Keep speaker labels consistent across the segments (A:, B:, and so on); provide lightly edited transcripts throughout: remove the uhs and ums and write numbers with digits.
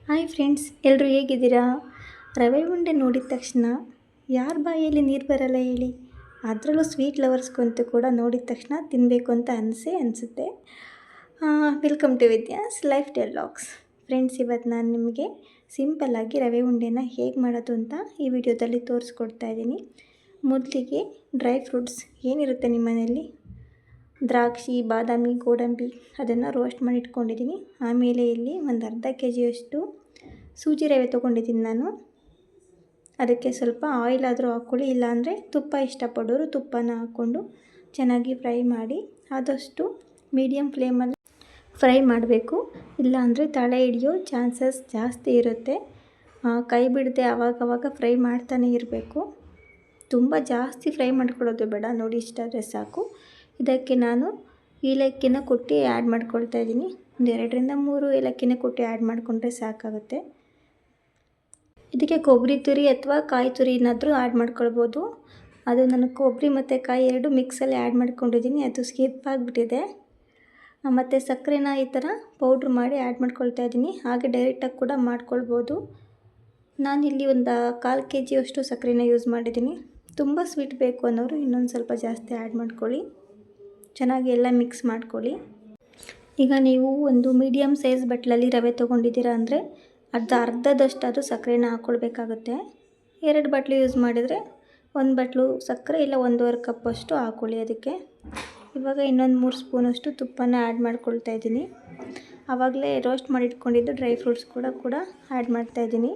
A: Hi friends, ಎಲ್ಲರೂ ಹೇಗಿದ್ದೀರಾ? ರವೆ ಉಂಡೆ ನೋಡಿದ ತಕ್ಷಣ ಯಾರ ಬಾಯಲ್ಲಿ ನೀರು ಬರಲ್ಲ ಹೇಳಿ. ಅದರಲ್ಲೂ ಸ್ವೀಟ್ ಲವರ್ಸ್ಗಂತೂ ಕೂಡ ನೋಡಿದ ತಕ್ಷಣ ತಿನ್ನಬೇಕು ಅಂತ ಅನಿಸುತ್ತೆ. Welcome to Vidya's lifestyle vlogs. Friends, ಇವತ್ತು ನಾನು ನಿಮಗೆ ಸಿಂಪಲ್ಲಾಗಿ ರವೆ ಉಂಡೆನ ಹೇಗೆ ಮಾಡೋದು ಅಂತ ಈ ವಿಡಿಯೋದಲ್ಲಿ ತೋರಿಸ್ಕೊಡ್ತಾ ಇದ್ದೀನಿ. ಮೊದಲಿಗೆ ಡ್ರೈ ಫ್ರೂಟ್ಸ್ ಏನಿರುತ್ತೆ ನಿಮ್ಮ ಮನೆಯಲ್ಲಿ, ದ್ರಾಕ್ಷಿ, ಬಾದಾಮಿ, ಗೋಡಂಬಿ ಅದನ್ನು ರೋಸ್ಟ್ ಮಾಡಿ ಇಟ್ಕೊಂಡಿದ್ದೀನಿ. ಆಮೇಲೆ ಇಲ್ಲಿ ಒಂದು ಅರ್ಧ kg ಸೂಜಿ ರವೆ ತೊಗೊಂಡಿದ್ದೀನಿ ನಾನು. ಅದಕ್ಕೆ ಸ್ವಲ್ಪ ಆಯಿಲ್ ಆದರೂ ಹಾಕ್ಕೊಳ್ಳಿ, ಇಲ್ಲಾಂದರೆ ತುಪ್ಪ ಇಷ್ಟಪಡೋರು ತುಪ್ಪನ ಹಾಕ್ಕೊಂಡು ಚೆನ್ನಾಗಿ ಫ್ರೈ ಮಾಡಿ. ಆದಷ್ಟು ಮೀಡಿಯಮ್ ಫ್ಲೇಮಲ್ಲಿ ಫ್ರೈ ಮಾಡಬೇಕು, ಇಲ್ಲಾಂದರೆ ತಳ ಹಿಡಿಯೋ ಚಾನ್ಸಸ್ ಜಾಸ್ತಿ ಇರುತ್ತೆ. ಕೈ ಬಿಡದೆ ಆವಾಗವಾಗ ಫ್ರೈ ಮಾಡ್ತಾನೆ ಇರಬೇಕು. ತುಂಬ ಜಾಸ್ತಿ ಫ್ರೈ ಮಾಡ್ಕೊಳ್ಳೋದು ಬೇಡ, ನೋಡಿ ಇಷ್ಟಾದರೆ ಸಾಕು. ಇದಕ್ಕೆ ನಾನು ಏಲಕ್ಕಿನ ಕುಟ್ಟಿ ಆ್ಯಡ್ ಮಾಡ್ಕೊಳ್ತಾ ಇದ್ದೀನಿ. ಒಂದು 2-3 ಏಲಕ್ಕಿನ ಕುಟ್ಟಿ ಆ್ಯಡ್ ಮಾಡಿಕೊಂಡ್ರೆ ಸಾಕಾಗುತ್ತೆ. ಇದಕ್ಕೆ ಕೊಬ್ಬರಿ ತುರಿ ಅಥವಾ ಕಾಯಿ ತುರಿ ಏನಾದರೂ ಆ್ಯಡ್ ಮಾಡ್ಕೊಳ್ಬೋದು. ಅದು ನಾನು ಕೊಬ್ಬರಿ ಮತ್ತು ಕಾಯಿ ಎರಡು ಮಿಕ್ಸಲ್ಲಿ ಆ್ಯಡ್ ಮಾಡ್ಕೊಂಡಿದ್ದೀನಿ, ಅದು ಸ್ಕಿಪ್ ಆಗಿಬಿಟ್ಟಿದೆ. ಮತ್ತು ಸಕ್ಕರೆನ ಈ ಥರ ಪೌಡ್ರ್ ಮಾಡಿ ಆ್ಯಡ್ ಮಾಡ್ಕೊಳ್ತಾ ಇದ್ದೀನಿ. ಹಾಗೆ ಡೈರೆಕ್ಟಾಗಿ ಕೂಡ ಮಾಡ್ಕೊಳ್ಬೋದು. ನಾನಿಲ್ಲಿ ಒಂದು 1/4 kg ಸಕ್ಕರೆನ ಯೂಸ್ ಮಾಡಿದ್ದೀನಿ. ತುಂಬ ಸ್ವೀಟ್ ಬೇಕು ಅನ್ನೋರು ಇನ್ನೊಂದು ಸ್ವಲ್ಪ ಜಾಸ್ತಿ ಆ್ಯಡ್ ಮಾಡ್ಕೊಳ್ಳಿ. ಚೆನ್ನಾಗಿ ಎಲ್ಲ ಮಿಕ್ಸ್ ಮಾಡ್ಕೊಳ್ಳಿ. ಈಗ ನೀವು ಒಂದು ಮೀಡಿಯಮ್ ಸೈಜ್ ಬಟ್ಲಲ್ಲಿ ರವೆ ತೊಗೊಂಡಿದ್ದೀರಾ ಅಂದರೆ ಅರ್ಧದಷ್ಟಾದರೂ ಸಕ್ಕರೆನ ಹಾಕ್ಕೊಳ್ಬೇಕಾಗುತ್ತೆ. 2 ಬಟ್ಲು ಯೂಸ್ ಮಾಡಿದರೆ 1 ಬಟ್ಲು ಸಕ್ಕರೆ ಇಲ್ಲ 1.5 ಕಪ್ಪಷ್ಟು ಹಾಕ್ಕೊಳ್ಳಿ ಅದಕ್ಕೆ. ಇವಾಗ ಇನ್ನೊಂದು 3 ಸ್ಪೂನಷ್ಟು ತುಪ್ಪನ ಆ್ಯಡ್ ಮಾಡ್ಕೊಳ್ತಾ ಇದ್ದೀನಿ. ಆವಾಗಲೇ ರೋಸ್ಟ್ ಮಾಡಿ ಇಟ್ಕೊಂಡಿದ್ದು ಡ್ರೈ ಫ್ರೂಟ್ಸ್ ಕೂಡ ಆ್ಯಡ್ ಮಾಡ್ತಾಯಿದ್ದೀನಿ.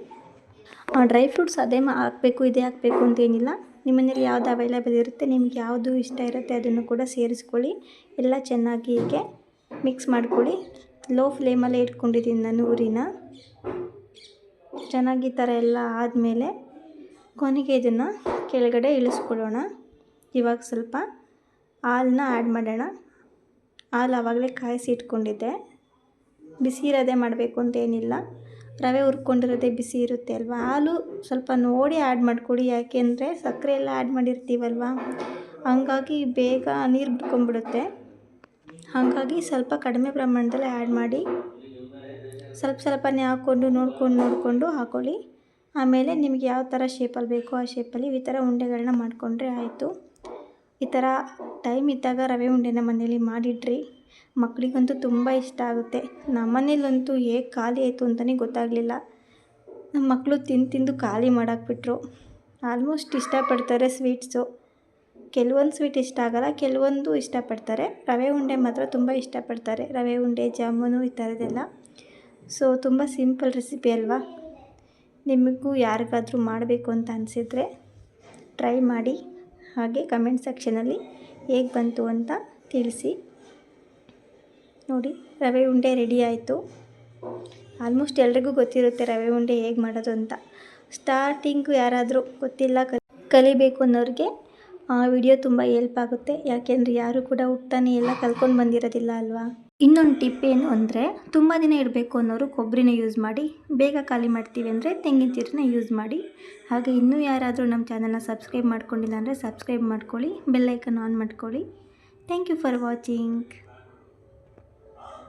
A: ಡ್ರೈ ಫ್ರೂಟ್ಸ್ ಅದೇ ಹಾಕಬೇಕು ಇದೇ ಹಾಕಬೇಕು ಅಂತೇನಿಲ್ಲ. ನಿಮ್ಮ ಮನೇಲಿ ಯಾವುದು ಅವೈಲೇಬಲ್ ಇರುತ್ತೆ, ನಿಮ್ಗೆ ಯಾವುದು ಇಷ್ಟ ಇರುತ್ತೆ ಅದನ್ನು ಕೂಡ ಸೇರಿಸ್ಕೊಳ್ಳಿ. ಎಲ್ಲ ಚೆನ್ನಾಗಿ ಹೀಗೆ ಮಿಕ್ಸ್ ಮಾಡ್ಕೊಳ್ಳಿ. ಲೋ ಫ್ಲೇಮಲ್ಲೇ ಇಟ್ಕೊಂಡಿದ್ದೀನಿ ನಾನು ಉರಿನ. ಚೆನ್ನಾಗಿ ಈ ಥರ ಎಲ್ಲ ಆದಮೇಲೆ ಕೊನೆಗೆ ಇದನ್ನು ಕೆಳಗಡೆ ಇಳಿಸ್ಕೊಳ್ಳೋಣ. ಇವಾಗ ಸ್ವಲ್ಪ ಹಾಲನ್ನ ಆ್ಯಡ್ ಮಾಡೋಣ. ಹಾಲು ಆವಾಗಲೇ ಕಾಯಿಸಿ ಇಟ್ಕೊಂಡಿದ್ದೆ, ಬಿಸಿ ಇರೋದೇ ಮಾಡಬೇಕು ಅಂತೇನಿಲ್ಲ. ರವೆ ಹುರ್ಕೊಂಡಿರೋದೇ ಬಿಸಿ ಇರುತ್ತೆ ಅಲ್ವಾ. ಹಾಲು ಸ್ವಲ್ಪ ನೋಡಿ ಆ್ಯಡ್ ಮಾಡ್ಕೊಳ್ಳಿ, ಯಾಕೆಂದರೆ ಸಕ್ಕರೆ ಎಲ್ಲ ಆ್ಯಡ್ ಮಾಡಿರ್ತೀವಲ್ವ, ಹಂಗಾಗಿ ಬೇಗ ನೀರು ಬಿಟ್ಕೊಂಡ್ಬಿಡುತ್ತೆ. ಹಾಗಾಗಿ ಸ್ವಲ್ಪ ಕಡಿಮೆ ಪ್ರಮಾಣದಲ್ಲಿ ಆ್ಯಡ್ ಮಾಡಿ ಸ್ವಲ್ಪನೇ ಹಾಕ್ಕೊಂಡು ನೋಡಿಕೊಂಡು ಹಾಕ್ಕೊಳ್ಳಿ. ಆಮೇಲೆ ನಿಮಗೆ ಯಾವ ಥರ ಶೇಪಲ್ಲಿ ಬೇಕೋ ಆ ಶೇಪಲ್ಲಿ ಈ ಥರ ಉಂಡೆಗಳನ್ನ ಮಾಡಿಕೊಂಡ್ರೆ ಆಯಿತು. ಈ ಥರ ಟೈಮ್ ಇದ್ದಾಗ ರವೆ ಉಂಡೆನ ಮನೇಲಿ ಮಾಡಿಡ್ರಿ. ಮಕ್ಕಳಿಗಂತೂ ತುಂಬ ಇಷ್ಟ ಆಗುತ್ತೆ. ನಮ್ಮ ಮನೇಲಂತೂ ಹೇಗೆ ಖಾಲಿ ಆಯಿತು ಅಂತಲೇ ಗೊತ್ತಾಗಲಿಲ್ಲ. ನಮ್ಮ ಮಕ್ಕಳು ತಿಂದು ಖಾಲಿ ಮಾಡಾಕ್ಬಿಟ್ರು. ಆಲ್ಮೋಸ್ಟ್ ಇಷ್ಟಪಡ್ತಾರೆ ಸ್ವೀಟ್ಸು. ಕೆಲವೊಂದು ಸ್ವೀಟ್ ಇಷ್ಟ ಆಗಲ್ಲ, ಕೆಲವೊಂದು ಇಷ್ಟಪಡ್ತಾರೆ. ರವೆ ಉಂಡೆ ಮಾತ್ರ ತುಂಬ ಇಷ್ಟಪಡ್ತಾರೆ. ರವೆ ಉಂಡೆ, ಜಾಮೂನು ಈ ಥರದ್ದೆಲ್ಲ. ಸೊ ತುಂಬ ಸಿಂಪಲ್ ರೆಸಿಪಿ ಅಲ್ವಾ. ನಿಮಗೂ ಯಾರಿಗಾದರೂ ಮಾಡಬೇಕು ಅಂತ ಅನಿಸಿದರೆ ಟ್ರೈ ಮಾಡಿ. ಹಾಗೆ ಕಮೆಂಟ್ ಸೆಕ್ಷನಲ್ಲಿ ಹೇಗೆ ಬಂತು ಅಂತ ತಿಳಿಸಿ. ನೋಡಿ, ರವೆ ಉಂಡೆ ರೆಡಿ ಆಯಿತು. ಆಲ್ಮೋಸ್ಟ್ ಎಲ್ರಿಗೂ ಗೊತ್ತಿರುತ್ತೆ ರವೆ ಉಂಡೆ ಹೇಗೆ ಮಾಡೋದು ಅಂತ. ಸ್ಟಾರ್ಟಿಂಗು ಯಾರಾದರೂ ಗೊತ್ತಿಲ್ಲ ಕಲಿಬೇಕು ಅನ್ನೋರಿಗೆ ವಿಡಿಯೋ ತುಂಬ ಹೆಲ್ಪ್ ಆಗುತ್ತೆ. ಯಾಕೆಂದರೆ ಯಾರು ಕೂಡ ಹುಟ್ಟಾನೆ ಎಲ್ಲ ಕಲ್ತ್ಕೊಂಡು ಬಂದಿರೋದಿಲ್ಲ ಅಲ್ವಾ. ಇನ್ನೊಂದು ಟಿಪ್ ಏನು ಅಂದರೆ, ತುಂಬ ದಿನ ಇಡಬೇಕು ಅನ್ನೋರು ಕೊಬ್ಬರಿನ ಯೂಸ್ ಮಾಡಿ, ಬೇಗ ಖಾಲಿ ಮಾಡ್ತೀವಿ ಅಂದರೆ ತೆಂಗಿನ ತುರಿನ ಯೂಸ್ ಮಾಡಿ. ಹಾಗೆ ಇನ್ನೂ ಯಾರಾದರೂ ನಮ್ಮ ಚಾನಲ್ನ ಸಬ್ಸ್ಕ್ರೈಬ್ ಮಾಡ್ಕೊಂಡಿಲ್ಲ ಅಂದರೆ ಸಬ್ಸ್ಕ್ರೈಬ್ ಮಾಡ್ಕೊಳ್ಳಿ, ಬೆಲ್ ಐಕನ್ ಆನ್ ಮಾಡ್ಕೊಳ್ಳಿ. Thank you for watching.